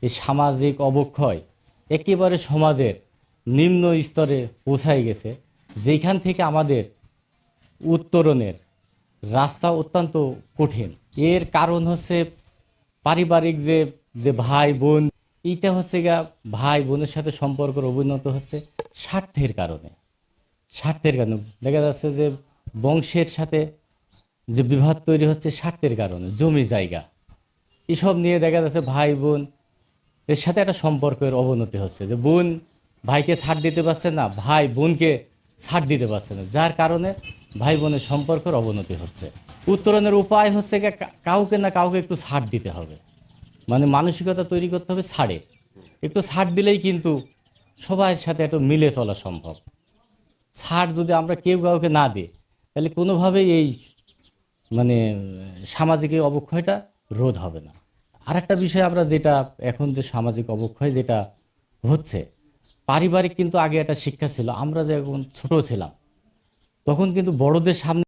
এই সামাজিক অবক্ষয় একেবারে সমাজের নিম্ন স্তরে পৌঁছায় গেছে, যেখান থেকে আমাদের উত্তরণের রাস্তা অত্যন্ত কঠিন। এর কারণ হচ্ছে পারিবারিক যে যে ভাই বোন, এইটা হচ্ছে গা ভাই বোনের সাথে সম্পর্কের অবনতি হচ্ছে স্বার্থের কারণে। স্বার্থের কারণে দেখা যাচ্ছে যে বংশের সাথে যে বিভাদ তৈরি হচ্ছে স্বার্থের কারণে, জমি জায়গা এসব নিয়ে দেখা যাচ্ছে ভাই বোন এর সাথে একটা সম্পর্কের অবনতি হচ্ছে, যে বোন ভাইকে ছাড় দিতে পারছে না, ভাই বোনকে ছাড় দিতে পারছে না, যার কারণে ভাই বোনের সম্পর্কের অবনতি হচ্ছে। উত্তরণের উপায় হচ্ছে কাউকে না কাউকে একটু ছাড় দিতে হবে, মানে মানসিকতা তৈরি করতে হবে ছাড়ে। একটু ছাড় দিলেই কিন্তু সবার সাথে একটু মিলে চলা সম্ভব। ছাড় যদি আমরা কেউ কাউকে না দিই, তাহলে কোনোভাবেই এই মানে সামাজিক এই অবক্ষয়টা রোধ হবে না। আর একটা বিষয়, আমরা যেটা এখন যে সামাজিক অবক্ষয় যেটা হচ্ছে, পারিবারিক কিন্তু আগে একটা শিক্ষা ছিল। আমরা যখন ছোট ছিলাম তখন কিন্তু বড়দের সামনে